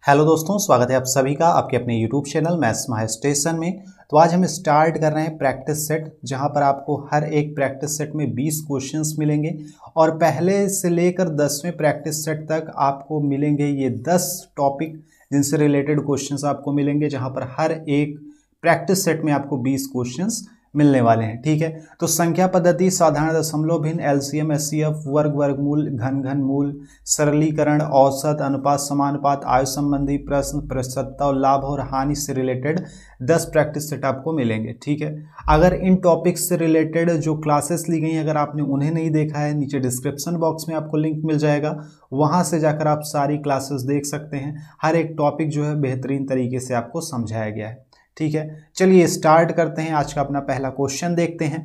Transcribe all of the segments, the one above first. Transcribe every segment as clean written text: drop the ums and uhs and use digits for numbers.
Hello दोस्तों, स्वागत है आप सभी का आपके अपने YouTube channel maths my station में। तो आज हम स्टार्ट कर रहे हैं प्रैक्टिस सेट, जहां पर आपको हर एक प्रैक्टिस सेट में 20 क्वेश्चंस मिलेंगे और पहले से लेकर 10वें प्रैक्टिस सेट तक आपको मिलेंगे ये 10 टॉपिक जिनसे रिलेटेड क्वेश्चंस आपको मिलेंगे, जहां पर हर एक प्रैक्टिस सेट में आपको 20 क्वेश्चंस मिलने वाले हैं। ठीक है, तो संख्या पद्धति, साधारण दशमलव भिन्न, एलसीएम, एचसीएफ, वर्ग, वर्गमूल, घन, घनमूल, सरलीकरण, औसत, अनुपात, समानुपात, आयु संबंधी प्रश्न, प्रतिशतता और लाभ और हानि से रिलेटेड 10 प्रैक्टिस सेट आपको मिलेंगे। ठीक है, अगर इन टॉपिक्स से रिलेटेड जो क्लासेस ली गई हैं अगर आपने उन्हें नहीं देखा है, नीचे डिस्क्रिप्शन बॉक्स में आपको लिंक मिल जाएगा, वहां से जाकर आप सारी क्लासेस देख सकते हैं। हर एक टॉपिक जो है बेहतरीन तरीके से आपको समझाया गया है। ठीक है, चलिए स्टार्ट करते हैं। आज का अपना पहला क्वेश्चन देखते हैं।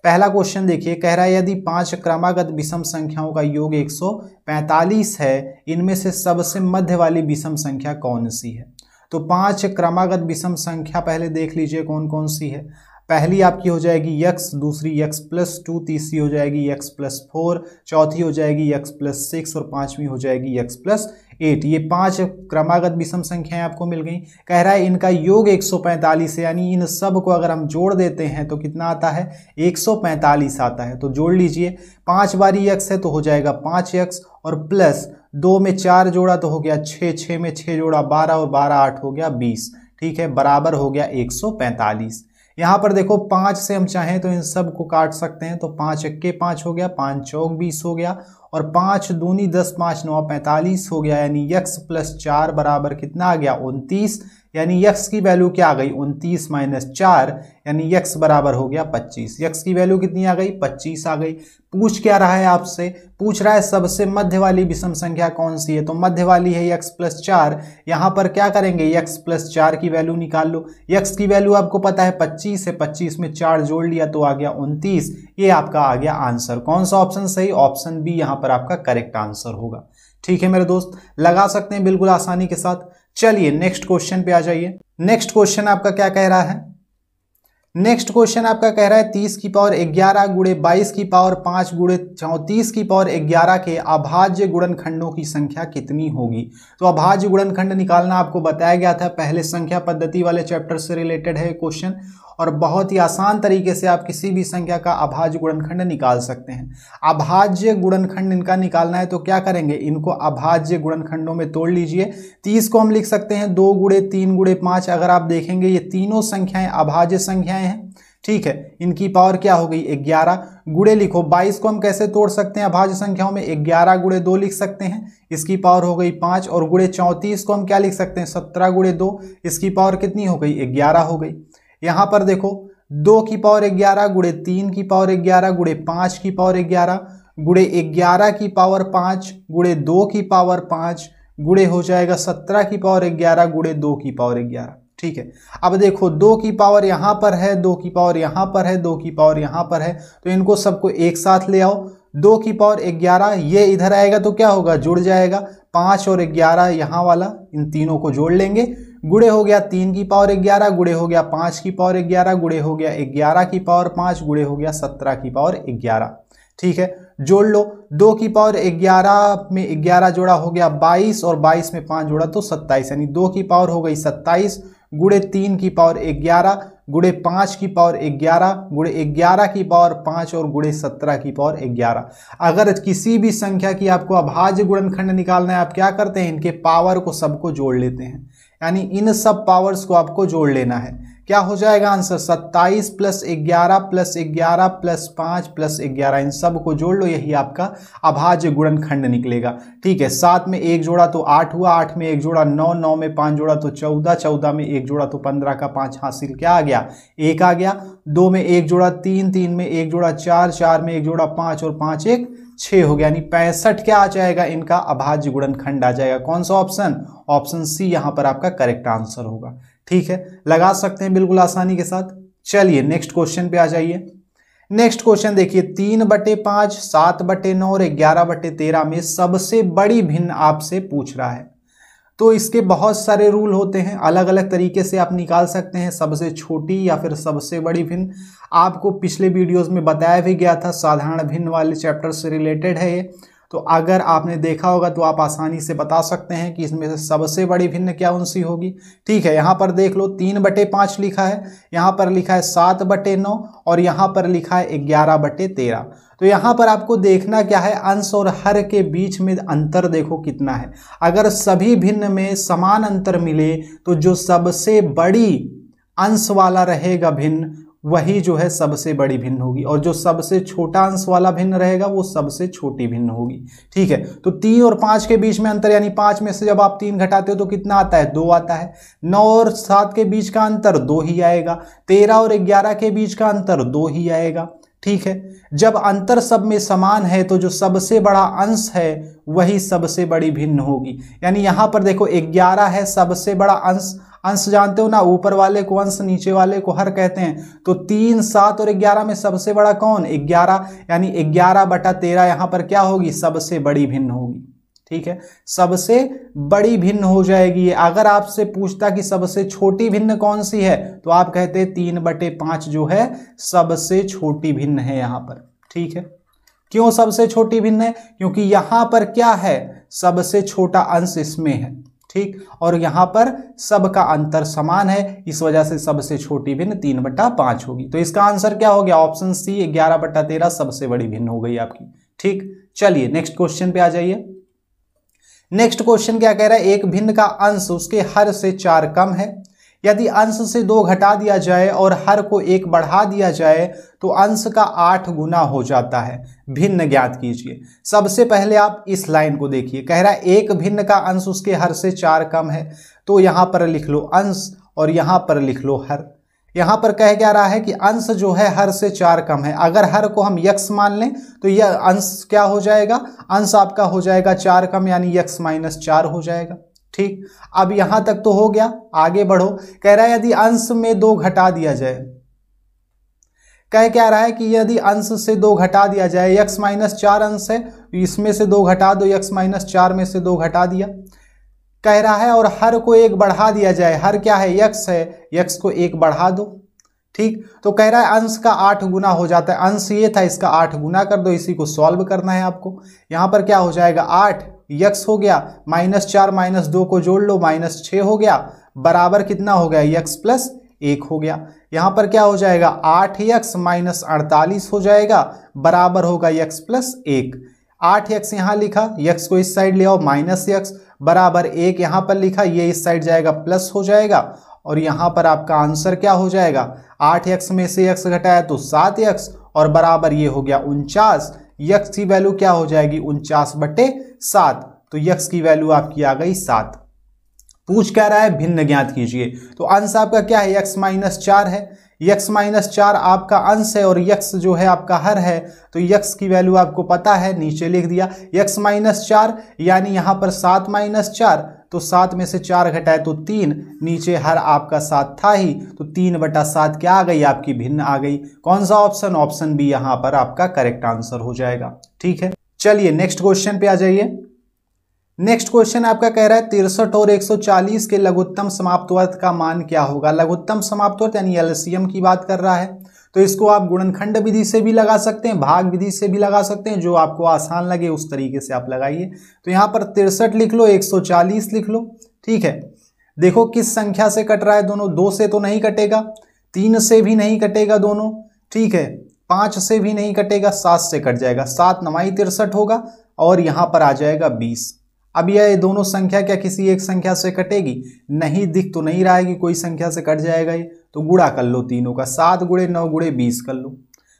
पहला क्वेश्चन देखिए, कह रहा है यदि 5 क्रमागत विषम संख्याओं का योग 145 है, इनमें से सबसे मध्य वाली विषम संख्या कौन सी है। तो 5 क्रमागत विषम संख्या पहले देख लीजिए कौन कौन सी है। पहली आपकी हो जाएगी x, दूसरी x+2, तीसरी हो जाएगी x+4, चौथी हो जाएगी x+6 और पांचवी हो जाएगी x+8। ये 5 क्रमागत विषम संख्याएं आपको मिल गई। कह रहा है इनका योग 145 है, यानी इन सब को अगर हम जोड़ देते हैं तो कितना आता है, 145 आता है। तो जोड़ लीजिए, 5 बारी x है तो हो जाएगा 5x और प्लस 2 में 4 जोड़ा तो हो गया 6, 6 में 6 जोड़ा 12 और 12 8 हो गया 20। ठीक है, बराबर हो गया 145। यहाँ पर देखो 5 से हम चाहें तो इन सब को काट सकते हैं, तो 5 एक्के 5 हो गया, 5 चौक 20 हो गया और 5 दूनी 10, 5 9 45 हो गया, यानी x+4 बराबर कितना आ गया, 29। यानी x की वैल्यू क्या आ गई, 29 - 4, यानी x बराबर हो गया 25। x की वैल्यू कितनी आ गई, 25 आ गई। पूछ क्या रहा है आपसे, पूछ रहा है सबसे मध्य वाली विषम संख्या कौन सी है। तो मध्य वाली है x+4। यहाँ पर क्या करेंगे, x+4 की वैल्यू निकाल लो। x की वैल्यू आपको पता है 25 है, 25 में 4 जोड़ लिया तो आ गया 29। ये आपका आ गया आंसर। कौन सा ऑप्शन सही, ऑप्शन बी यहाँ पर आपका करेक्ट आंसर होगा। ठीक है मेरे दोस्त, लगा सकते हैं बिल्कुल आसानी के साथ। चलिए नेक्स्ट क्वेश्चन पे आ जाइए। नेक्स्ट क्वेश्चन आपका क्या कह रहा है, नेक्स्ट क्वेश्चन आपका कह रहा है 30 की पावर 11 गुणे 22 की पावर 5 गुणे 34 की पावर 11 के अभाज्य गुणनखंडों की संख्या कितनी होगी। तो अभाज्य गुणनखंड निकालना आपको बताया गया था, पहले संख्या पद्धति वाले चैप्टर से रिलेटेड है क्वेश्चन, और बहुत ही आसान तरीके से आप किसी भी संख्या का अभाज्य गुणनखंड निकाल सकते हैं। अभाज्य गुणनखंड इनका निकालना है तो क्या करेंगे, इनको अभाज्य गुणनखंडों में तोड़ लीजिए। 30 को हम लिख सकते हैं 2 गुणे 3 गुणे 5। अगर आप देखेंगे ये तीनों संख्याएं अभाज्य संख्याएं हैं। ठीक है, इनकी पावर क्या हो गई, 11। गुणे लिखो, 22 को हम कैसे तोड़ सकते हैं अभाज्य संख्याओं में, 11 गुणे 2 लिख सकते हैं, इसकी पावर हो गई 5। और गुणे 34 को हम क्या लिख सकते हैं, 17 गुणे 2, इसकी पावर कितनी हो गई, 11 हो गई। यहां पर देखो 2 की पावर 11 गुणे 3 की पावर 11 गुणे 5 की पावर 11 गुणे 11 की पावर 5 गुणे 2 की पावर 5 गुणे हो जाएगा 17 की पावर 11 गुणे 2 की पावर 11। ठीक है, अब देखो 2 की पावर यहां पर है, 2 की पावर यहां पर है, 2 की पावर यहां पर है, तो इनको सबको एक साथ ले आओ। 2 की पावर 11 ये इधर आएगा तो क्या होगा, जुड़ जाएगा। 5 और 11 यहाँ वाला, इन तीनों को जोड़ लेंगे। गुणे हो गया 3 की पावर 11 गुणे हो गया 5 की पावर 11 गुणे हो गया 11 की पावर 5 गुणे हो गया 17 की पावर 11। ठीक है, जोड़ लो। 2 की पावर 11 में 11 जोड़ा हो गया 22 और 22 में 5 जोड़ा तो 27, यानी 2 की पावर हो गई 27 गुणे 3 की पावर 11 गुणे 5 की पावर 11 गुणे 11 की पावर 5 और गुणे 17 की पावर 11। अगर किसी भी संख्या की आपको अभाज्य गुणनखंड निकालना है, आप क्या करते हैं, इनके पावर को सबको जोड़ लेते हैं, यानी इन सब पावर्स को आपको जोड़ लेना है। क्या हो जाएगा आंसर, 27 + 11 + 11 + 5 + 11, इन सब को जोड़ लो, यही आपका अभाज्य गुणनखंड निकलेगा। ठीक है, 7 में 1 जोड़ा तो 8 हुआ, 8 में 1 जोड़ा 9, 9 में 5 जोड़ा तो 14, 14 में 1 जोड़ा तो 15 का 5 हासिल क्या आ गया, 1 आ गया। 2 में 1 जोड़ा 3, 3 में 1 जोड़ा 4, 4 में 1 जोड़ा 5 और 5 1 6 हो गया, यानी 65 क्या आ जाएगा, इनका अभाज्य गुणनखंड आ जाएगा। कौन सा ऑप्शन, ऑप्शन सी यहाँ पर आपका करेक्ट आंसर होगा। ठीक है, लगा सकते हैं बिल्कुल आसानी के साथ। चलिए नेक्स्ट क्वेश्चन पे आ जाइए। नेक्स्ट क्वेश्चन देखिए, 3/5, 7/9 और 11/13 में सबसे बड़ी भिन्न आपसे पूछ रहा है। तो इसके बहुत सारे रूल होते हैं, अलग अलग तरीके से आप निकाल सकते हैं, सबसे छोटी या फिर सबसे बड़ी भिन्न। आपको पिछले वीडियोस में बताया भी गया था, साधारण भिन्न वाले चैप्टर से रिलेटेड है ये। तो अगर आपने देखा होगा तो आप आसानी से बता सकते हैं कि इसमें से सबसे बड़ी भिन्न क्या कौन सी होगी। ठीक है, यहाँ पर देख लो 3/5 लिखा है, यहाँ पर लिखा है 7/9 और यहाँ पर लिखा है 11/13। तो यहाँ पर आपको देखना क्या है, अंश और हर के बीच में अंतर देखो कितना है। अगर सभी भिन्न में समान अंतर मिले तो जो सबसे बड़ी अंश वाला रहेगा भिन्न वही जो है सबसे बड़ी भिन्न होगी, और जो सबसे छोटा अंश वाला भिन्न रहेगा वो सबसे छोटी भिन्न होगी। ठीक है, तो 3 और 5 के बीच में अंतर, यानी 5 में से जब आप 3 घटाते हो तो कितना आता है, 2 आता है। 9 और 7 के बीच का अंतर 2 ही आएगा। 13 और 11 के बीच का अंतर 2 ही आएगा। ठीक है, जब अंतर सब में समान है तो जो सबसे बड़ा अंश है वही सबसे बड़ी भिन्न होगी। यानी यहां पर देखो 11 है सबसे बड़ा अंश, अंश जानते हो ना, ऊपर वाले को अंश नीचे वाले को हर कहते हैं। तो 3, 7 और 11 में सबसे बड़ा कौन, 11, यानी 11/13 यहां पर क्या होगी, सबसे बड़ी भिन्न होगी। ठीक है, सबसे बड़ी भिन्न हो जाएगी। अगर आपसे पूछता कि सबसे छोटी भिन्न कौन सी है तो आप कहते 3/5 जो है सबसे छोटी भिन्न है यहां पर। ठीक है, क्यों सबसे छोटी भिन्न है, क्योंकि यहां पर क्या है, सबसे छोटा अंश इसमें है। ठीक, और यहां पर सबका अंतर समान है, इस वजह से सबसे छोटी भिन्न 3/5 होगी। तो इसका आंसर क्या हो गया, ऑप्शन सी 11/13 सबसे बड़ी भिन्न हो गई आपकी। ठीक, चलिए नेक्स्ट क्वेश्चन पे आ जाइए। नेक्स्ट क्वेश्चन क्या कह रहा है, एक भिन्न का अंश उसके हर से 4 कम है। यदि अंश से 2 घटा दिया जाए और हर को 1 बढ़ा दिया जाए तो अंश का 8 गुना हो जाता है। भिन्न ज्ञात कीजिए। सबसे पहले आप इस लाइन को देखिए, कह रहा है एक भिन्न का अंश उसके हर से 4 कम है। तो यहां पर लिख लो अंश और यहां पर लिख लो हर। यहां पर कह क्या रहा है कि अंश जो है हर से 4 कम है। अगर हर को हम x मान लें तो यह अंश क्या हो जाएगा, अंश आपका हो जाएगा 4 कम, यानी x - 4 हो जाएगा। ठीक, अब यहां तक तो हो गया, आगे बढ़ो। कह रहा है यदि अंश में 2 घटा दिया जाए, कह क्या रहा है कि यदि अंश से 2 घटा दिया जाए, x - 4 अंश है, इसमें से 2 घटा दो, x - 4 में से 2 घटा दिया, कह रहा है, और हर को 1 बढ़ा दिया जाए। हर क्या है, x है, x को 1 बढ़ा दो। ठीक, तो कह रहा है अंश का 8 गुना हो जाता है। अंश ये था, इसका 8 गुना कर दो, इसी को सॉल्व करना है आपको। यहां पर क्या हो जाएगा, 8 x हो गया, -4 - 2 को जोड़ लो, -6 हो गया, बराबर कितना हो गया, x + 1 हो गया। यहां पर क्या हो जाएगा, 8x - 48 हो जाएगा, बराबर होगा x + 1। 8x यहां लिखा, x को इस साइड ले आओ, -x बराबर 1 यहां पर लिखा, ये इस साइड जाएगा, प्लस हो जाएगा, और यहां पर आपका आंसर क्या हो जाएगा, 8x में से x घटाया तो 7x, और बराबर ये हो गया 49। x की वैल्यू क्या हो जाएगी, 49/7। तो x की वैल्यू आपकी आ गई 7। पूछ क्या रहा है, भिन्न ज्ञात कीजिए। तो अंश आपका क्या है, x - 4 है। x - 4 आपका अंश है और x जो है आपका हर है। तो x की वैल्यू आपको पता है, नीचे लिख दिया। x - 4 यानी यहां पर 7 - 4, तो 7 में से 4 घटाए तो 3, नीचे हर आपका 7 था ही, तो 3/7 क्या आ गई, आपकी भिन्न आ गई। कौन सा ऑप्शन, ऑप्शन बी यहां पर आपका करेक्ट आंसर हो जाएगा। ठीक है, चलिए नेक्स्ट क्वेश्चन पे आ जाइए। नेक्स्ट क्वेश्चन आपका कह रहा है 63 और 140 के लघुत्तम समाप्तवर्त का मान क्या होगा। लघुत्तम समाप्तवर्त यानी एलसीएम की बात कर रहा है। तो इसको आप गुणनखंड विधि से भी लगा सकते हैं, भाग विधि से भी लगा सकते हैं, जो आपको आसान लगे उस तरीके से आप लगाइए। तो यहाँ पर 63 लिख लो, 140 लिख लो। ठीक है, देखो किस संख्या से कट रहा है दोनों, 2 से तो नहीं कटेगा, 3 से भी नहीं कटेगा दोनों, ठीक है, 5 से भी नहीं कटेगा, 7 से कट जाएगा। 7 9 63 होगा और यहाँ पर आ जाएगा 20। अब यह दोनों संख्या क्या किसी एक संख्या से कटेगी, नहीं, दिख तो नहीं रहा है कि कोई संख्या से कट जाएगा ये, तो गुणा कर लो तीनों का, 7 × 9 × 20 कर लो।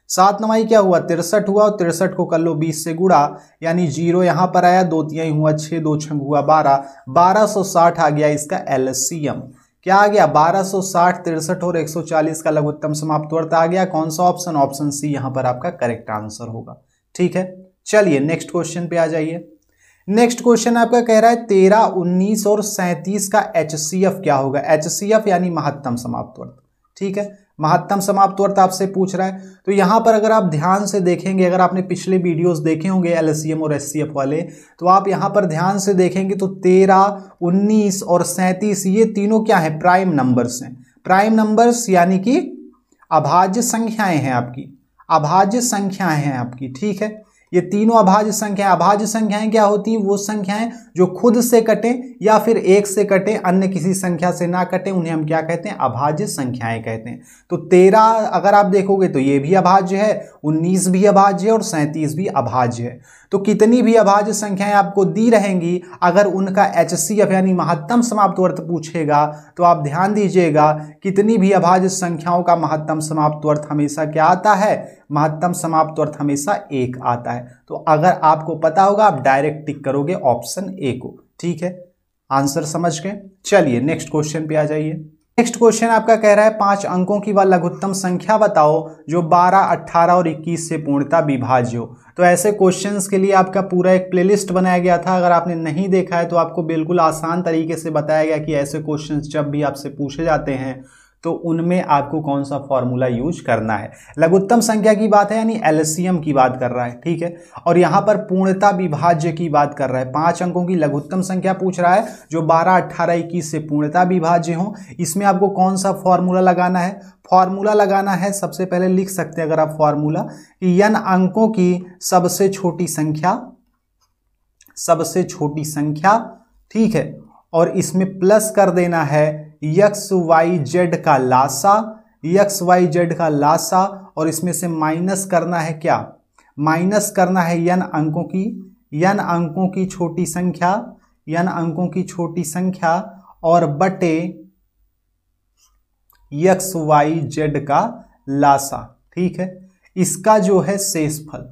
7 9 क्या हुआ, 63 हुआ, और 63 को कर लो 20 से गुणा, यानी 0 यहाँ पर आया, 2 3 हुआ 6, 2 6 हुआ 12, 1260 आ गया इसका एलसीएम। क्या आ गया, 1260, 63 और 140 का लघुत्तम समाप्तवर्त आ गया। कौन सा ऑप्शन, ऑप्शन सी यहाँ पर आपका करेक्ट आंसर होगा। ठीक है, चलिए नेक्स्ट क्वेश्चन पे आ जाइए। नेक्स्ट क्वेश्चन आपका कह रहा है 13, 19 और 37 का HCF क्या होगा। HCF यानी महत्तम समाप्तवर्त। ठीक है, महत्तम समाप्तवर्त आपसे पूछ रहा है। तो यहां पर अगर आप ध्यान से देखेंगे, अगर आपने पिछले वीडियोस देखे होंगे LCM और HCF वाले, तो आप यहां पर ध्यान से देखेंगे तो 13, 19 और 37 ये तीनों क्या है, प्राइम नंबर्स हैं। प्राइम नंबर्स यानी कि अभाज्य संख्याएं हैं आपकी, अभाज्य संख्याएं हैं आपकी। ठीक है, ये तीनों अभाज्य संख्याएं, अभाज्य संख्याएं क्या होती हैं? वो संख्याएं जो खुद से कटे या फिर एक से कटे, अन्य किसी संख्या से ना कटे, उन्हें हम क्या कहते हैं? अभाज्य संख्याएं कहते हैं। तो 13 अगर आप देखोगे तो ये भी अभाज्य है, 19 भी अभाज्य है और 37 भी अभाज्य है। तो कितनी भी अभाज्य संख्याएं आपको दी रहेंगी, अगर उनका HCF यानी महत्तम समाप्त वर्त पूछेगा तो आप ध्यान दीजिएगा, कितनी भी अभाज्य संख्याओं का महत्तम समाप्त वर्त हमेशा क्या आता है? महत्तम समाप्त वर्त हमेशा 1 आता है। तो अगर आपको पता होगा आप डायरेक्ट टिक करोगे ऑप्शन ए को। ठीक है, आंसर समझ गए। चलिए नेक्स्ट क्वेश्चन पे आ जाइए। नेक्स्ट क्वेश्चन आपका कह रहा है 5 अंकों की वह लघुत्तम संख्या बताओ जो 12, 18 और 21 से पूर्णतः विभाज्य हो। तो ऐसे क्वेश्चंस के लिए आपका पूरा एक प्लेलिस्ट बनाया गया था, अगर आपने नहीं देखा है तो आपको बिल्कुल आसान तरीके से बताया गया कि ऐसे क्वेश्चंस जब भी आपसे पूछे जाते हैं तो उनमें आपको कौन सा फॉर्मूला यूज करना है। लघुत्तम संख्या की बात है यानी एलसीएम की बात कर रहा है, ठीक है। और यहाँ पर पूर्णता विभाज्य की बात कर रहा है। 5 अंकों की लघुत्तम संख्या पूछ रहा है जो 12, 18, 21 से पूर्णता विभाज्य हो। इसमें आपको कौन सा फॉर्मूला लगाना है? फॉर्मूला लगाना है, सबसे पहले लिख सकते हैं अगर आप फॉर्मूला, कि n अंकों की सबसे छोटी संख्या, ठीक है, और इसमें प्लस कर देना है XYZ का लासा, और इसमें से माइनस करना है क्या? माइनस करना है n अंकों की छोटी संख्या और बटे XYZ का लासा, ठीक है। इसका जो है शेषफल,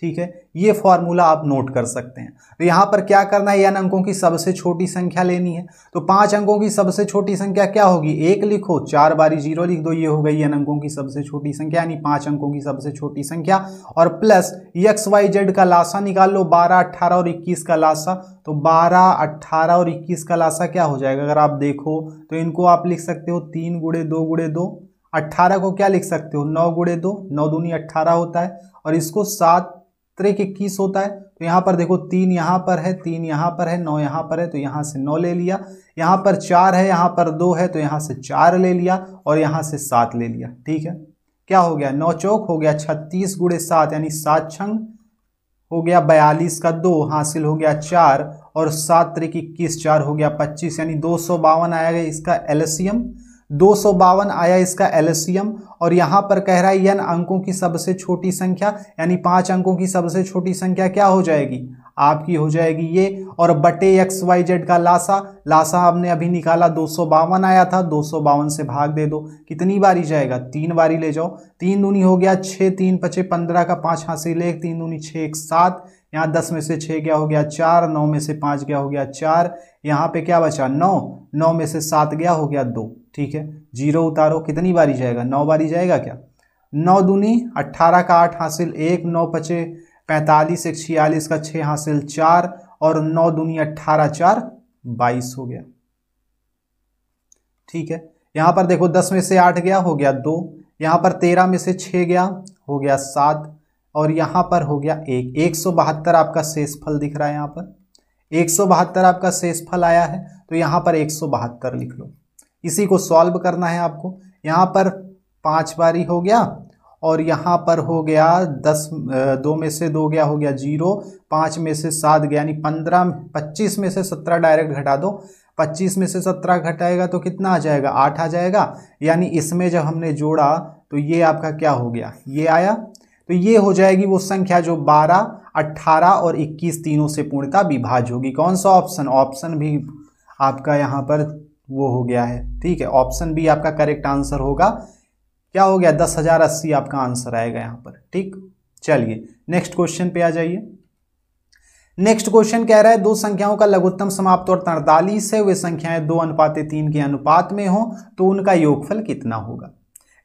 ठीक है। ये फॉर्मूला आप नोट कर सकते हैं। तो यहां पर क्या करना है? n अंकों की सबसे छोटी संख्या लेनी है। तो 5 अंकों की सबसे छोटी संख्या क्या होगी? 1 लिखो, 4 बारी 0 लिख दो, ये हो गई n अंकों की सबसे छोटी संख्या यानी 5 अंकों की सबसे छोटी संख्या, और प्लस XYZ का लासा निकाल लो, 12, 18 और 21 का लासा। तो 12, 18 और 21 का लासा क्या हो जाएगा? अगर आप देखो तो इनको आप लिख सकते हो 3 गुणे 2 गुणे 2। 18 को क्या लिख सकते हो? 9 गुणे 2, 9 दूनी 18 होता है, और इसको 7 त्रिक 21 होता है। तो यहाँ पर देखो 3 यहाँ पर है, 3 यहाँ पर है, 9 यहाँ पर है, तो यहाँ से 9 ले लिया। यहाँ पर 4 है, यहाँ पर 2 है, तो यहाँ से 4 ले लिया, और यहाँ से 7 ले लिया, ठीक है। क्या हो गया? 9 चौक हो गया 36 गुणे 7 यानी 7 छंग हो गया 42 का 2 हासिल हो गया 4, और 7 त्रिक 21, 4 हो गया 25 यानी 252 आएगा इसका एलसीएम। 252 आया इसका एलसीएम। और यहां पर कह रहा है n अंकों की सबसे छोटी संख्या यानी 5 अंकों की सबसे छोटी संख्या क्या हो जाएगी? आपकी हो जाएगी ये, और बटे XYZ का लासा हमने अभी निकाला 252 आया था, 252 से भाग दे दो। कितनी बारी जाएगा? 3 बारी ले जाओ। 3 दूनी हो गया 6, 3 पचे 15 का 5 हासिल 1, 3 दूनी 6, 1 7, यहाँ 10 में से 6 गया हो गया 4, 9 में से 5 गया हो गया 4, यहाँ पे क्या बचा? 9, 9 में से 7 गया हो गया 2, ठीक है। 0 उतारो, कितनी बारी जाएगा? 9 बारी जाएगा क्या? 9 दूनी 18 का 8 हासिल 1, 9 पचे 45, 1 46 का 6 हासिल 4, और 9 दूनी 18, 4 22 हो गया, ठीक है। यहाँ पर देखो 10 में से 8 गया हो गया 2, यहाँ पर 13 में से 6 गया हो गया 7, और यहाँ पर हो गया 1। 172 आपका शेषफल दिख रहा है, यहाँ पर 172 आपका शेषफल आया है, तो यहाँ पर 172 लिख लो। इसी को सॉल्व करना है आपको। यहाँ पर 5 बारी हो गया, और यहाँ पर हो गया 10, 2 में से 2 गया हो गया 0, 5 में से 7 गया यानी 15, 25 में से 17 डायरेक्ट घटा दो। 25 में से 17 घटाएगा तो कितना आ जाएगा? 8 आ जाएगा। यानी इसमें जब हमने जोड़ा तो ये आपका क्या हो गया? ये आया। तो ये हो जाएगी वो संख्या जो 12, 18 और 21 तीनों से पूर्णतः विभाज्य होगी। कौन सा ऑप्शन? ऑप्शन भी आपका यहाँ पर वो हो गया है, ठीक है। ऑप्शन भी आपका करेक्ट आंसर होगा। क्या हो गया? 10,080 आपका आंसर आएगा यहाँ पर, ठीक। चलिए नेक्स्ट क्वेश्चन पे आ जाइए। नेक्स्ट क्वेश्चन कह रहा है 2 संख्याओं का लघुत्तम समाप्त वर्त 48 है, वे संख्याएं 2:3 के अनुपात में हो तो उनका योगफल कितना होगा?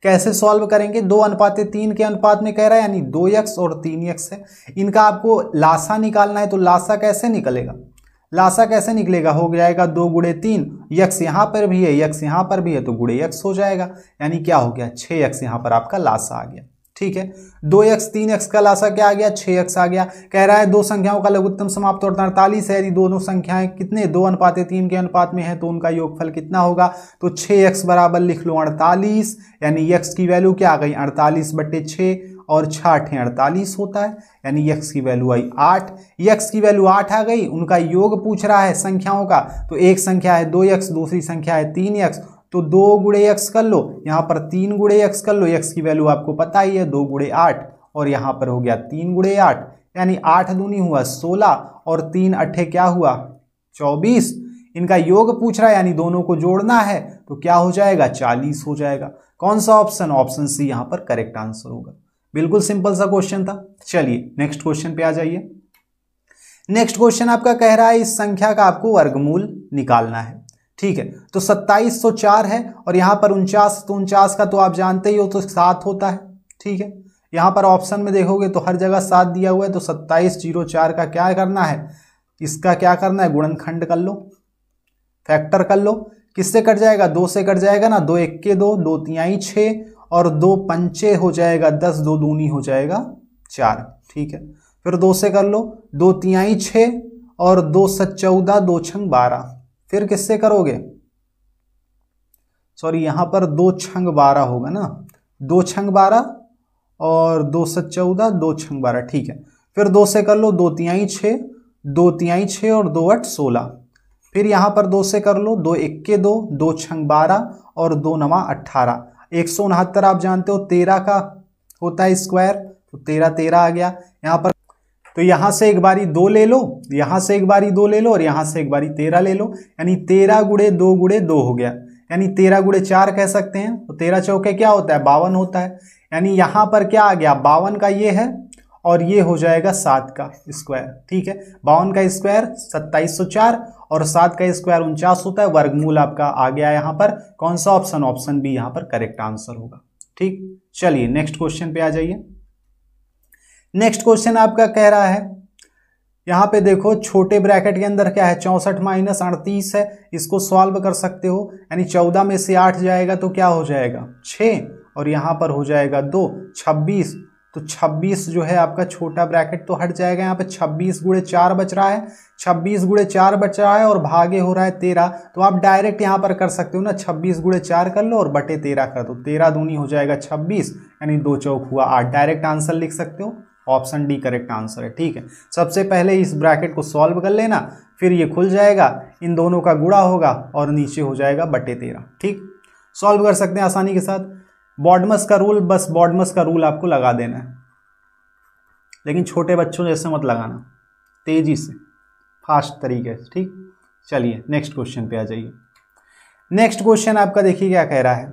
कैसे सॉल्व करेंगे? 2:3 के अनुपात में कह रहा है यानी 2x और 3x है। इनका आपको लासा निकालना है, तो लासा कैसे निकलेगा? लासा कैसे निकलेगा? हो जाएगा 2 गुणे 3, x यहाँ पर भी है, x यहाँ पर भी है, तो गुणे x हो जाएगा, यानी क्या हो गया? 6x यहाँ पर आपका लासा आ गया, ठीक है। 2x 3x का लासा क्या आ गया? 6x आ गया। कह रहा है 2 संख्याओं का लघुत्तम समाप्त वर्त 48 है, यदि दोनों संख्याएं कितने 2:3 के अनुपात में है तो उनका योगफल कितना होगा? तो 6x बराबर लिख लो 48, यानी x की वैल्यू क्या आ गई? 48/6, और 6 8 48 होता है, यानी x की वैल्यू आई 8। x की वैल्यू 8 आ गई, उनका योग पूछ रहा है संख्याओं का, तो एक संख्या है 2x, दूसरी संख्या है 3x, तो 2 गुणे x कर लो, यहाँ पर 3 गुणे x कर लो। x की वैल्यू आपको पता ही है 2 गुणे 8, और यहाँ पर हो गया 3 गुणे 8, यानी 8 दूनी हुआ 16 और 3 अट्ठे क्या हुआ 24। इनका योग पूछ रहा है, यानी दोनों को जोड़ना है, तो क्या हो जाएगा 40 हो जाएगा। कौन सा ऑप्शन? ऑप्शन सी यहाँ पर करेक्ट आंसर होगा। बिल्कुल सिंपल सा क्वेश्चन था। चलिए नेक्स्ट क्वेश्चन पे आ जाइए। नेक्स्ट क्वेश्चन आपका कह रहा है इस संख्या का आपको वर्गमूल निकालना है। ठीक है, तो 2704 है और यहाँ पर 49, तो 49 का तो आप जानते ही हो तो 7 होता है। ठीक है, यहाँ पर ऑप्शन में देखोगे तो हर जगह 7 दिया हुआ है, तो 2704 का क्या करना है, इसका क्या करना है, गुणनखंड कर लो, फैक्टर कर लो। किससे कट जाएगा? 2 से कट जाएगा ना, 2 1 के 2, 2 तिहाई 6 और 2 पंचे हो जाएगा 10, 2 दूनी हो जाएगा 4। ठीक है, फिर 2 से कर लो, 2 तिहाई 6 और 2 7 14, 2 छंग 12। फिर किससे करोगे? सॉरी, यहां पर 2 छंग 12 होगा ना, 2 छंग 12 और 2 7 14, 2 छंग 12। ठीक है, फिर 2 से कर लो, 2 तिहाई 6, 2 तिहाई 6 और 2 8 16। फिर यहाँ पर 2 से कर लो, 2 1 के 2, 2 छंग 12 और 2 9 18। 169 आप जानते हो 13 का होता है स्क्वायर, तो 13 13 आ गया यहाँ पर। तो यहाँ से एक बारी 2 ले लो, यहाँ से एक बारी 2 ले लो और यहाँ से एक बारी 13 ले लो, यानी 13 गुणे 2 गुणे 2 हो गया, यानी 13 गुणे 4 कह सकते हैं। तो 13 चौके क्या होता है? 52 होता है, यानी यहाँ पर क्या आ गया, 52 का ये है और ये हो जाएगा 7 का स्क्वायर। ठीक है, 52 का स्क्वायर 2704 और 7 का स्क्वायर 49 होता है। वर्गमूल आपका आ गया यहाँ पर। कौन सा ऑप्शन? ऑप्शन बी यहाँ पर करेक्ट आंसर होगा। ठीक, चलिए नेक्स्ट क्वेश्चन पे आ जाइए। नेक्स्ट क्वेश्चन आपका कह रहा है, यहाँ पे देखो छोटे ब्रैकेट के अंदर क्या है, 64 माइनस 38 है, इसको सॉल्व कर सकते हो, यानी 14 में से 8 जाएगा तो क्या हो जाएगा 6 और यहाँ पर हो जाएगा 2, 26। तो 26 जो है आपका छोटा ब्रैकेट तो हट जाएगा, यहाँ पे 26 गुणे 4 बच रहा है, 26 गुणे 4 बच रहा है और भागे हो रहा है 13। तो आप डायरेक्ट यहाँ पर कर सकते हो ना, 26 गुणे 4 कर लो और बटे 13 कर दो, 13 दूनी हो जाएगा 26, यानी 2 चौक हुआ 8। डायरेक्ट आंसर लिख सकते हो, ऑप्शन डी करेक्ट आंसर है। ठीक है, सबसे पहले इस ब्रैकेट को सॉल्व कर लेना, फिर ये खुल जाएगा, इन दोनों का गुणा होगा और नीचे हो जाएगा बटे 13। ठीक, सॉल्व कर सकते हैं आसानी के साथ। बॉडमस का रूल, बस बॉडमस का रूल आपको लगा देना है, लेकिन छोटे बच्चों जैसे मत लगाना, तेजी से, फास्ट तरीके से। ठीक, चलिए नेक्स्ट क्वेश्चन पे आ जाइए। नेक्स्ट क्वेश्चन आपका देखिए क्या कह रहा है,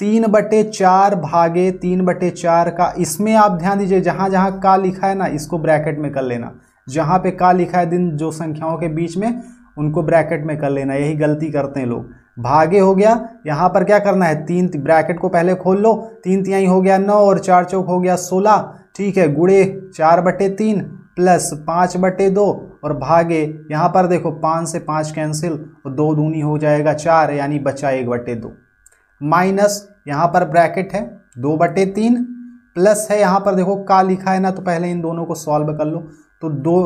3/4 भागे 3/4 का, इसमें आप ध्यान दीजिए जहां जहां का लिखा है ना इसको ब्रैकेट में कर लेना, जहां पे का लिखा है दिन जो संख्याओं के बीच में उनको ब्रैकेट में कर लेना, यही गलती करते हैं लोग। भागे हो गया, यहाँ पर क्या करना है, 3 ब्रैकेट को पहले खोल लो, 3 तिहाई हो गया 9 और 4 चौक हो गया 16। ठीक है, गुणे 4/3 प्लस 5/2 और भागे, यहाँ पर देखो 5 से 5 कैंसिल और 2 दूनी हो जाएगा 4, यानी बचा 1/2 माइनस यहाँ पर ब्रैकेट है 2/3 प्लस है, यहाँ पर देखो का लिखा है ना, तो पहले इन दोनों को सॉल्व कर लो। तो 2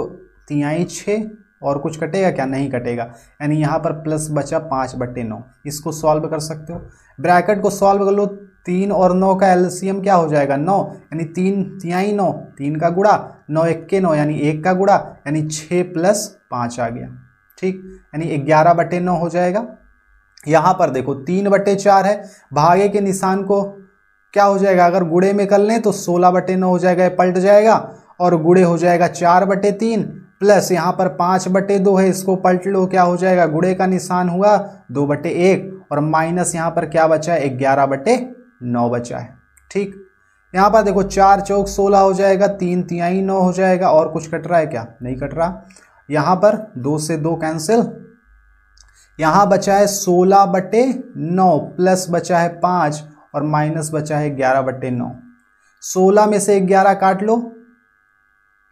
तिहाई 6 और कुछ कटेगा क्या? नहीं कटेगा, यानी यहाँ पर प्लस बचा 5/9। इसको सॉल्व कर सकते हो, ब्रैकेट को सॉल्व कर लो। 3 और 9 का एलसीएम क्या हो जाएगा 9, यानी 3 तिहाई 9, 3 का गुणा, 9 1 के 9 यानी 1 का गुणा, यानी 6 + 5 आ गया। ठीक, यानी 11/9 हो जाएगा। यहाँ पर देखो 3/4 है, भागे के निशान को क्या हो जाएगा, अगर गुणे में कर लें तो 16/9 हो जाएगा, पलट जाएगा और गुणे हो जाएगा 4/3 प्लस यहाँ पर 5/2 है, इसको पलट लो, क्या हो जाएगा, गुणे का निशान हुआ 2/1 और माइनस यहाँ पर क्या बचा है 11/9 बचा है। ठीक, यहाँ पर देखो 4 चौक 16 हो जाएगा, 3 तिहाई 9 हो जाएगा, और कुछ कट रहा है क्या? नहीं कट रहा। यहाँ पर 2 से 2 कैंसिल, यहाँ बचा है 16/9 प्लस बचा है 5 और माइनस बचा है 11/9। 16 में से 11 काट लो,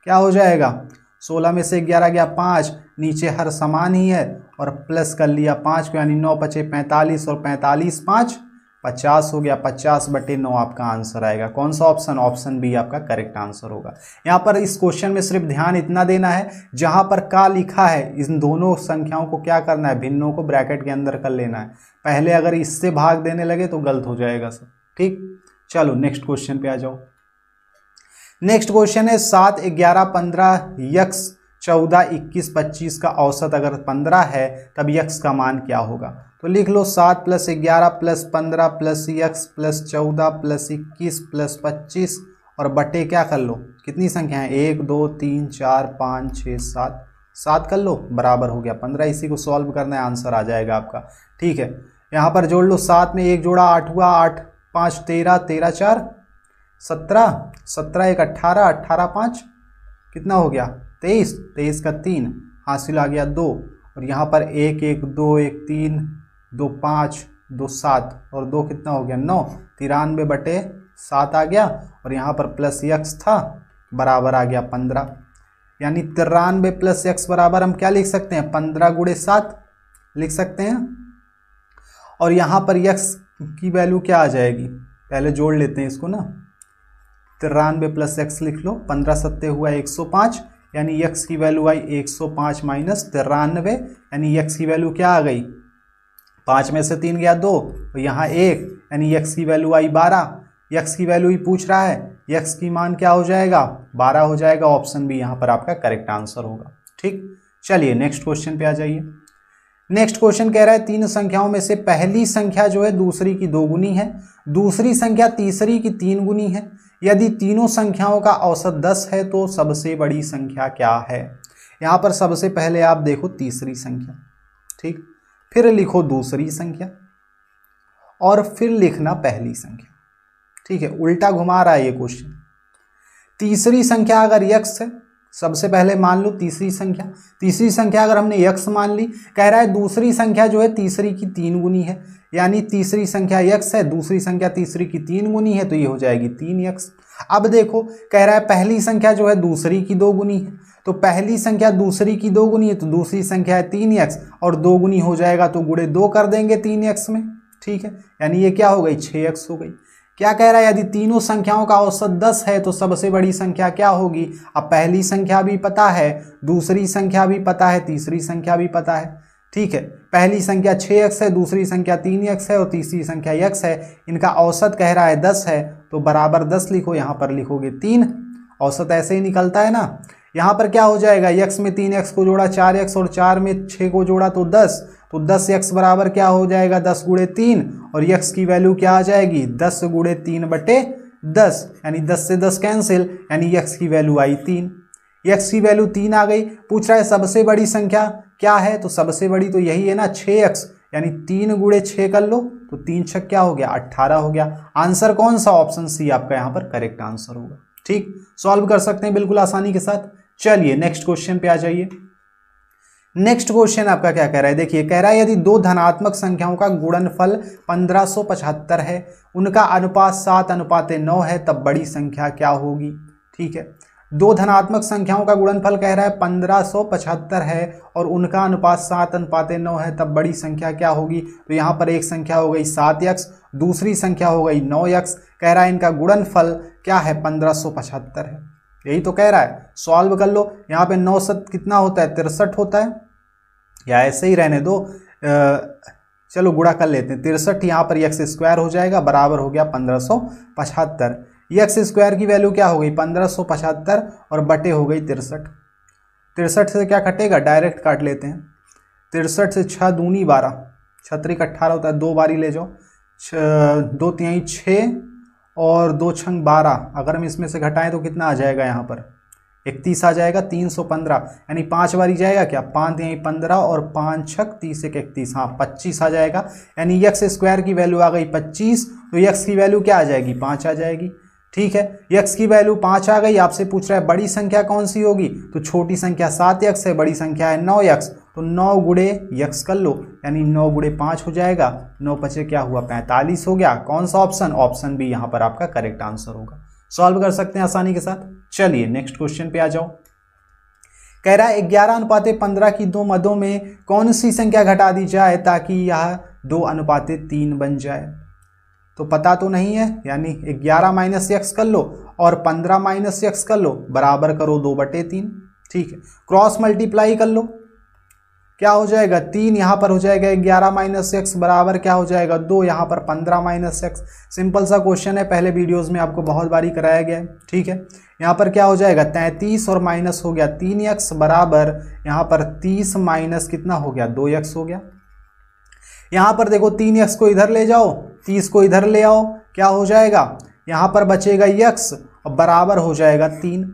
क्या हो जाएगा, 16 में से 11 गया 5, नीचे हर समान ही है और प्लस कर लिया 5 को, यानी 9 × 5 = 45 और 45 × 5 = 50 हो गया। 50/9 आपका आंसर आएगा। कौन सा ऑप्शन? ऑप्शन बी आपका करेक्ट आंसर होगा। यहाँ पर इस क्वेश्चन में सिर्फ ध्यान इतना देना है, जहां पर का लिखा है इन दोनों संख्याओं को क्या करना है, भिन्नों को ब्रैकेट के अंदर कर लेना है। पहले अगर इससे भाग देने लगे तो गलत हो जाएगा सब। ठीक, चलो नेक्स्ट क्वेश्चन पे आ जाओ। नेक्स्ट क्वेश्चन है 7, 11, 15 यक्स 14, 21, 25 का औसत अगर 15 है तब यक्स का मान क्या होगा। तो लिख लो 7 + 11 + 15 + यक्स + 14 + 21 + 25 और बटे क्या कर लो, कितनी संख्या है 1 2 3 4 5 6 7, 7 कर लो बराबर हो गया 15। इसी को सॉल्व करना है, आंसर आ जाएगा आपका। ठीक है, यहाँ पर जोड़ लो, 7 में 1 जोड़ा 8 हुआ, 8 5 13, 13 4 17, 17 1 18, 18 5 कितना हो गया 23, 23 का 3 हासिल आ गया 2 और यहाँ पर 1 1 2 1 3 2 5 2 7 और 2 कितना हो गया 9, 93/7 आ गया और यहाँ पर प्लस यक्स था बराबर आ गया 15। यानी 93 + यक्स बराबर हम क्या लिख सकते हैं 15 × 7 लिख सकते हैं। और यहाँ पर यक्स की वैल्यू क्या आ जाएगी, पहले जोड़ लेते हैं इसको ना, 93 + यक्स लिख लो, 15 7 हुआ 105, यानी यक्स की वैल्यू आई 105 - 93, यानी यक्स की वैल्यू क्या आ गई 5 में से 3 गया 2 और यहाँ 1, यानी यक्स की वैल्यू आई 12। यक्स की वैल्यू ही पूछ रहा है, यक्स की मान क्या हो जाएगा 12 हो जाएगा। ऑप्शन बी यहाँ पर आपका करेक्ट आंसर होगा। ठीक, चलिए नेक्स्ट क्वेश्चन पे आ जाइए। नेक्स्ट क्वेश्चन कह रहा है 3 संख्याओं में से पहली संख्या जो है दूसरी की 2 गुनी है, दूसरी संख्या तीसरी की 3 गुनी है। यदि तीनों संख्याओं का औसत 10 है तो सबसे बड़ी संख्या क्या है। यहाँ पर सबसे पहले आप देखो तीसरी संख्या, ठीक, फिर लिखो दूसरी संख्या और फिर लिखना पहली संख्या। ठीक है, उल्टा घुमा रहा है ये क्वेश्चन। तीसरी संख्या अगर यक्स है, सबसे पहले मान लो तीसरी संख्या अगर हमने यक्स मान ली, कह रहा है दूसरी संख्या जो है तीसरी की 3 गुनी है, यानी तीसरी संख्या यक्स है, दूसरी संख्या तीसरी की 3 गुनी है तो ये हो जाएगी 3 यक्स। अब देखो कह रहा है पहली संख्या जो है दूसरी की 2 गुनी है, तो पहली संख्या दूसरी की 2 गुनी है तो दूसरी संख्या है 3 यक्स और 2 गुनी हो जाएगा तो गुणे 2 कर देंगे 3 यक्स में। ठीक है, यानी ये क्या हो गई 6 यक्स हो गई। क्या कह रहा है यदि तीनों संख्याओं का औसत 10 है तो सबसे बड़ी संख्या क्या होगी। अब पहली संख्या भी पता है, दूसरी संख्या भी पता है, तीसरी संख्या भी पता है। ठीक है, पहली संख्या 6x है, दूसरी संख्या 3x है और तीसरी संख्या x है। इनका औसत कह रहा है 10 है तो बराबर 10 लिखो, यहाँ पर लिखोगे 3, औसत ऐसे ही निकलता है ना। यहाँ पर क्या हो जाएगा, x में 3x को जोड़ा 4x और 4 में 6 को जोड़ा तो 10, तो 10x बराबर क्या हो जाएगा 10 × 3 और x की वैल्यू क्या आ जाएगी 10 × 3/10, यानी 10 से 10 कैंसिल, यानी x की वैल्यू आई 3। x की वैल्यू 3 आ गई। पूछ रहा है सबसे बड़ी संख्या क्या है, तो सबसे बड़ी तो यही है ना 6x, यानी 3 × 6 कर लो तो 3 6 क्या हो गया 18 हो गया। आंसर कौन सा, ऑप्शन सी आपका यहाँ पर करेक्ट आंसर होगा। ठीक, सॉल्व कर सकते हैं बिल्कुल आसानी के साथ। चलिए नेक्स्ट क्वेश्चन पे आ जाइए। नेक्स्ट क्वेश्चन आपका क्या कह रहा है, देखिए कह रहा है यदि 2 धनात्मक संख्याओं का गुणनफल 1575 है, उनका अनुपात 7:9 है, तब बड़ी संख्या क्या होगी। ठीक है, 2 धनात्मक संख्याओं का गुणनफल कह रहा है 1575 है और उनका अनुपात 7:9 है, तब बड़ी संख्या क्या होगी। तो यहाँ पर एक संख्या हो गई 7x, दूसरी संख्या हो गई 9x। कह रहा है इनका गुणनफल क्या है 1575 है, यही तो कह रहा है। सॉल्व कर लो, यहाँ पे 9 7 कितना होता है 63 होता है, या ऐसे ही रहने दो, चलो गुणा कर लेते हैं 63, यहाँ पर x² हो जाएगा बराबर हो गया 1575। x² की वैल्यू क्या हो गई 1575 और बटे हो गई 63। 63 से क्या कटेगा, डायरेक्ट काट लेते हैं। 63 से 6 दूनी 12, 6 18 होता है, 2 बारी ले जाओ, 2 तिहाई 6 और 2 छंग 12, अगर हम इसमें से घटाएं तो कितना आ जाएगा यहाँ पर 31 आ जाएगा, 315, यानी 5 बारी जाएगा क्या, 5 तिहाई 15 और 5 छक 30 1 31, हाँ 25 आ जाएगा। यानी x² की वैल्यू आ गई 25, तो x की वैल्यू क्या आ जाएगी 5 आ जाएगी। ठीक है, x की वैल्यू 5 आ गई। आपसे पूछ रहा है बड़ी संख्या कौन सी होगी, तो छोटी संख्या 7x है, बड़ी संख्या है 9x, तो 9 × x कर लो, यानी 9 × 5 हो जाएगा, 9 5 क्या हुआ 45 हो गया। कौन सा ऑप्शन, ऑप्शन बी यहाँ पर आपका करेक्ट आंसर होगा। सॉल्व कर सकते हैं आसानी के साथ। चलिए नेक्स्ट क्वेश्चन पे आ जाओ। कह रहा है 11:15 की 2 मदों में कौन सी संख्या घटा दी जाए ताकि यह 2:3 बन जाए। तो पता तो नहीं है, यानी 11 - x कर लो और 15 - x कर लो, बराबर करो 2/3। ठीक है, क्रॉस मल्टीप्लाई कर लो, क्या हो जाएगा 3, यहाँ पर हो जाएगा 11 माइनस एक्स बराबर क्या हो जाएगा 2, यहाँ पर 15 माइनस एक्स। सिंपल सा क्वेश्चन है, पहले वीडियोस में आपको बहुत बारी कराया गया है, ठीक है। यहाँ पर क्या हो जाएगा 33 और माइनस हो गया 3x बराबर यहाँ पर 30 माइनस कितना हो गया 2x हो गया। यहाँ पर देखो 3x को इधर ले जाओ, 30 को इधर ले आओ, क्या हो जाएगा यहाँ पर बचेगा x और बराबर हो जाएगा 3,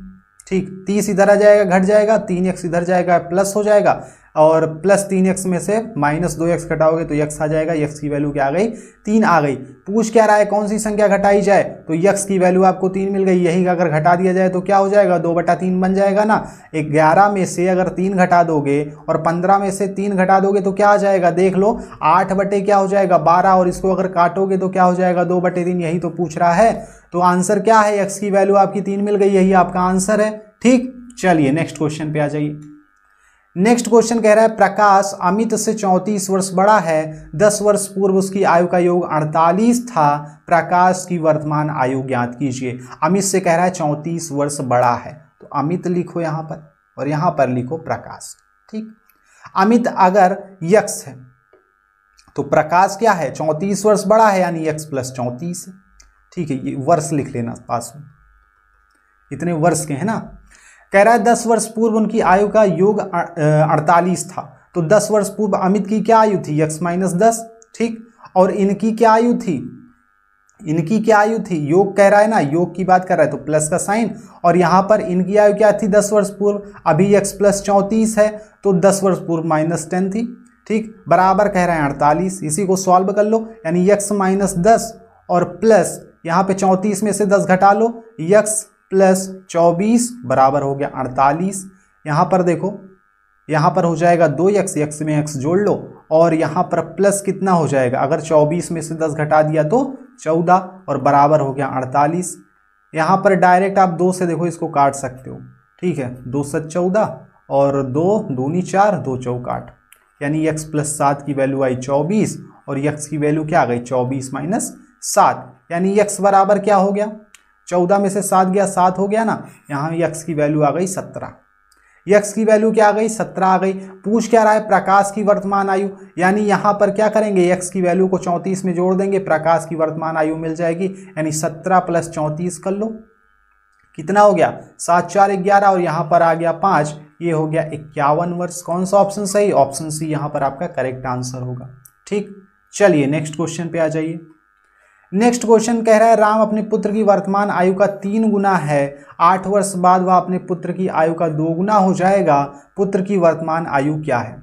ठीक। 30 इधर आ जाएगा घट जाएगा, 3x इधर जाएगा प्लस हो जाएगा, और प्लस 3x में से माइनस 2x घटाओगे तो x आ जाएगा। x की वैल्यू क्या आ गई 3 आ गई। पूछ क्या रहा है कौन सी संख्या घटाई जाए, तो x की वैल्यू आपको 3 मिल गई, यही अगर घटा दिया जाए तो क्या हो जाएगा 2/3 बन जाएगा ना। 11 में से अगर 3 घटा दोगे और 15 में से 3 घटा दोगे तो क्या आ जाएगा देख लो 8 बटे क्या हो जाएगा 12, और इसको अगर काटोगे तो क्या हो जाएगा 2/3, यही तो पूछ रहा है। तो आंसर क्या है x की वैल्यू आपकी 3 मिल गई, यही आपका आंसर है, ठीक। चलिए नेक्स्ट क्वेश्चन पे आ जाइए। नेक्स्ट क्वेश्चन कह रहा है प्रकाश अमित से 34 वर्ष बड़ा है, 10 वर्ष पूर्व उसकी आयु का योग 48 था, प्रकाश की वर्तमान आयु ज्ञात कीजिए। अमित से कह रहा है 34 वर्ष बड़ा है, तो अमित लिखो यहाँ पर और यहाँ पर लिखो प्रकाश, ठीक। अमित अगर यक्स है तो प्रकाश क्या है 34 वर्ष बड़ा है, यानी x प्लस 34 है, ठीक है। ये वर्ष लिख लेना पास में, इतने वर्ष के हैं ना। कह रहा है 10 वर्ष पूर्व उनकी आयु का योग 48 था, तो 10 वर्ष पूर्व अमित की क्या आयु थी x माइनस 10, ठीक। और इनकी क्या आयु थी, इनकी क्या आयु थी, योग कह रहा है ना, योग की बात कर रहा है तो प्लस का साइन, और यहाँ पर इनकी आयु क्या थी 10 वर्ष पूर्व, अभी x प्लस 34 है तो 10 वर्ष पूर्व माइनस 10 थी, ठीक। बराबर कह रहे हैं 48, इसी को सॉल्व कर लो, यानी x माइनस 10 और प्लस यहाँ पे 34 में से 10 घटा लो, x प्लस 24 बराबर हो गया 48। यहाँ पर देखो, यहाँ पर हो जाएगा 2x, x में x जोड़ लो, और यहाँ पर प्लस कितना हो जाएगा, अगर 24 में से 10 घटा दिया तो 14, और बराबर हो गया 48। यहाँ पर डायरेक्ट आप 2 से देखो इसको काट सकते हो, ठीक है। 2 से 14 और 2 दूनी 4, 2 चौक 8, यानी x प्लस 7 की वैल्यू आई 24, और x की वैल्यू क्या आ गई 24 माइनस 7, यानी x बराबर क्या हो गया 14 में से 7 गया 7 हो गया ना। यहाँ x की वैल्यू आ गई 17, x की वैल्यू क्या आ गई 17 आ गई। पूछ क्या रहा है प्रकाश की वर्तमान आयु, यानी यहाँ पर क्या करेंगे x की वैल्यू को 34 में जोड़ देंगे, प्रकाश की वर्तमान आयु मिल जाएगी, यानी 17 प्लस 34 कर लो, कितना हो गया 7 4 11, और यहाँ पर आ गया 5, ये हो गया 51 वर्ष। कौन सा ऑप्शन सही, ऑप्शन सी यहाँ पर आपका करेक्ट आंसर होगा, ठीक। चलिए नेक्स्ट क्वेश्चन पे आ जाइए। नेक्स्ट क्वेश्चन कह रहा है राम अपने पुत्र की वर्तमान आयु का 3 गुना है, 8 वर्ष बाद वह अपने पुत्र की आयु का 2 गुना हो जाएगा, पुत्र की वर्तमान आयु क्या है।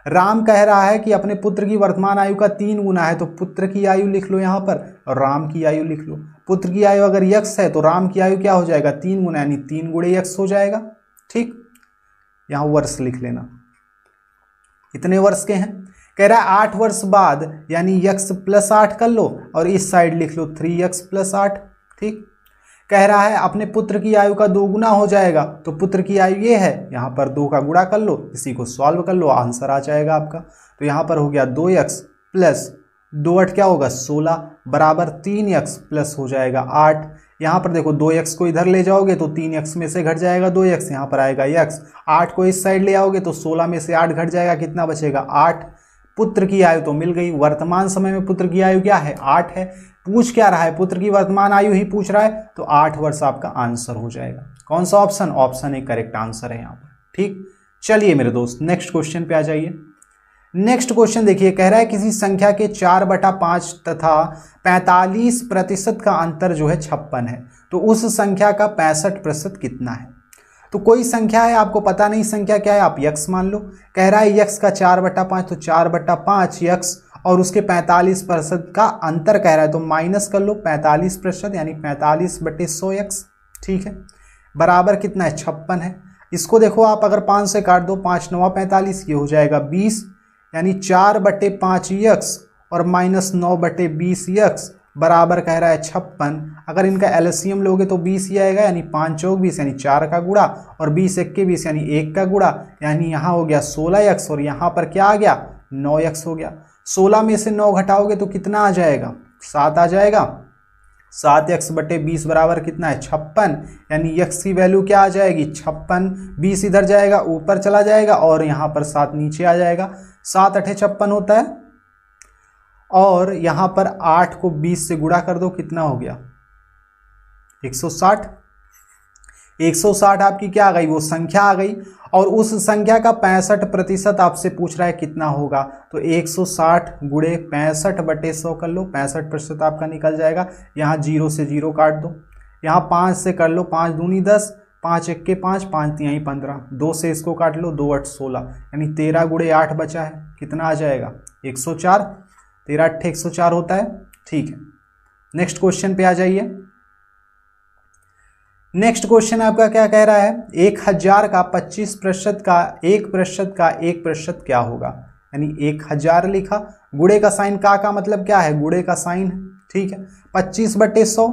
राम कह रहा है कि अपने पुत्र की वर्तमान आयु का 3 गुना है, तो पुत्र की आयु लिख लो यहाँ पर और राम की आयु लिख लो। पुत्र की आयु अगर x है तो राम की आयु क्या हो जाएगा 3 गुना, यानी 3 गुणे x हो जाएगा, ठीक। यहाँ वर्ष लिख लेना, इतने वर्ष के हैं। कह रहा है 8 वर्ष बाद, यानी x प्लस 8 कर लो, और इस साइड लिख लो 3x प्लस 8, ठीक। कह रहा है अपने पुत्र की आयु का 2 गुना हो जाएगा, तो पुत्र की आयु ये है, यहाँ पर 2 का गुणा कर लो, इसी को सॉल्व कर लो, आंसर आ जाएगा आपका। तो यहाँ पर हो गया 2x प्लस 2 8 क्या होगा 16 बराबर 3x प्लस हो जाएगा 8। यहाँ पर देखो 2x को इधर ले जाओगे तो 3x में से घट जाएगा 2x, यहाँ पर आएगा x। 8 को इस साइड ले आओगे तो 16 में से 8 घट जाएगा, कितना बचेगा 8। पुत्र की आयु तो मिल गई, वर्तमान समय में पुत्र की आयु क्या है 8 है। पूछ क्या रहा है पुत्र की वर्तमान आयु ही पूछ रहा है, तो 8 वर्ष आपका आंसर हो जाएगा। कौन सा option, option A correct answer है यहाँ पर, ठीक। चलिए मेरे दोस्त नेक्स्ट क्वेश्चन पे आ जाइए। नेक्स्ट क्वेश्चन देखिए, कह रहा है किसी संख्या के 4/5 तथा 45% का अंतर जो है 56 है, तो उस संख्या का 65% कितना है। तो कोई संख्या है, आपको पता नहीं संख्या क्या है, आप x मान लो। कह रहा है x का 4/5, तो 4/5 x, और उसके 45% का अंतर कह रहा है, तो माइनस कर लो 45%, यानी 45/100x, ठीक है। बराबर कितना है 56 है। इसको देखो आप अगर 5 से काट दो, 5 9 45, ये हो जाएगा 20, यानी 4/5x और माइनस 9/20x बराबर कह रहा है 56। अगर इनका एलसीएम लोगे तो 20 ही आएगा, यानी 5 चौक 20, यानी 4 का गुणा, और 20 एक के 20, यानी 1 का गुणा, यानी यहाँ हो गया 16x, और यहाँ पर क्या आ गया 9x हो गया। 16 में से 9 घटाओगे तो कितना आ जाएगा 7 आ जाएगा। 7x/20 बराबर कितना है 56, यानी x की वैल्यू क्या आ जाएगी 56, 20 इधर जाएगा ऊपर चला जाएगा और यहाँ पर 7 नीचे आ जाएगा, 7 8 56 होता है। और यहाँ पर 8 को 20 से गुणा कर दो, कितना हो गया 160। 160 आपकी क्या आ गई, वो संख्या आ गई, और उस संख्या का 65% आपसे पूछ रहा है कितना होगा, तो 160 गुणे 65/100 कर लो, 65% आपका निकल जाएगा। यहाँ 0 से 0 काट दो, यहाँ 5 से कर लो, 5 दूनी 10, 5 1 के 5, 5 3 15, 2 से इसको काट लो, 2 8 16, यानी 13 गुणे 8 बचा है, कितना आ जाएगा 104, 13 8 104 होता है। ठीक है, नेक्स्ट क्वेश्चन पे आ जाइए। नेक्स्ट क्वेश्चन आपका क्या कह रहा है, 1000 का 25% का 1% का 1% क्या होगा, यानी 1000 लिखा, गुणे का साइन का मतलब क्या है, गुणे का साइन है। ठीक है, 25/100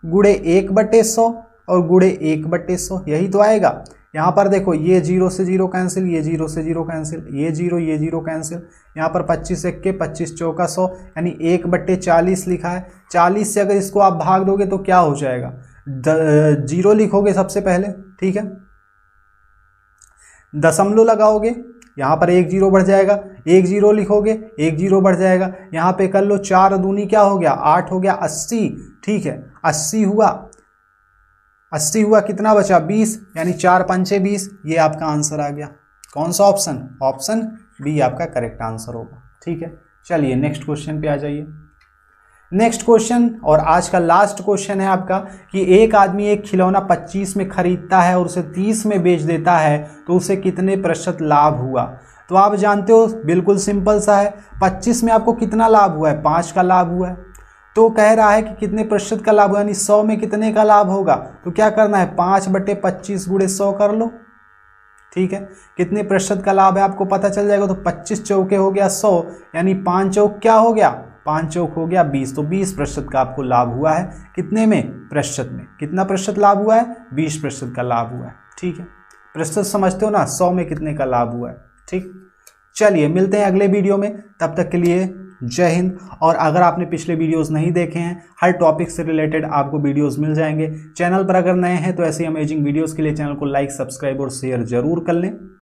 गुणे 1/100 और गुणे 1/100, यही तो आएगा। यहाँ पर देखो ये 0 से 0 कैंसिल, ये 0 से 0 कैंसिल, ये 0 कैंसिल, यहाँ पर 25 1 के 25 चौका 100, यानी 1/40 लिखा है। 40 से अगर इसको आप भाग दोगे तो क्या हो जाएगा, 0 लिखोगे सबसे पहले, ठीक है, दशमलव लगाओगे, यहाँ पर 1 0 बढ़ जाएगा, 1 0 लिखोगे, 1 0 बढ़ जाएगा, यहाँ पे कर लो 4 दूनी क्या हो गया 8 हो गया, 80। ठीक है, 80 हुआ, 80 हुआ, कितना बचा 20, यानी 4 पंचे 20, ये आपका आंसर आ गया। कौन सा ऑप्शन, ऑप्शन बी आपका करेक्ट आंसर होगा। ठीक है, चलिए नेक्स्ट क्वेश्चन पे आ जाइए। नेक्स्ट क्वेश्चन और आज का लास्ट क्वेश्चन है आपका कि एक आदमी एक खिलौना 25 में खरीदता है और उसे 30 में बेच देता है, तो उसे कितने प्रतिशत लाभ हुआ। तो आप जानते हो बिल्कुल सिंपल सा है, 25 में आपको कितना लाभ हुआ है, 5 का लाभ हुआ है, तो कह रहा है कि कितने प्रतिशत का लाभ हुआ, यानी 100 में कितने का लाभ होगा, तो क्या करना है 5/25 गुणे 100 कर लो। ठीक है, कितने प्रतिशत का लाभ है आपको पता चल जाएगा, तो 25 चौके हो गया 100, यानी 5 चौक क्या हो गया, 5 चौक हो गया 20, तो 20% का आपको लाभ हुआ है। कितने में, प्रतिशत में, कितना प्रतिशत लाभ हुआ है, 20% का लाभ हुआ है। ठीक है, प्रतिशत समझते हो ना, 100 में कितने का लाभ हुआ है। ठीक, चलिए मिलते हैं अगले वीडियो में, तब तक के लिए जय हिंद। और अगर आपने पिछले वीडियोस नहीं देखे हैं, हर टॉपिक से रिलेटेड आपको वीडियोस मिल जाएंगे। चैनल पर अगर नए हैं तो ऐसी अमेजिंग वीडियोस के लिए चैनल को लाइक, सब्सक्राइब और शेयर जरूर कर लें।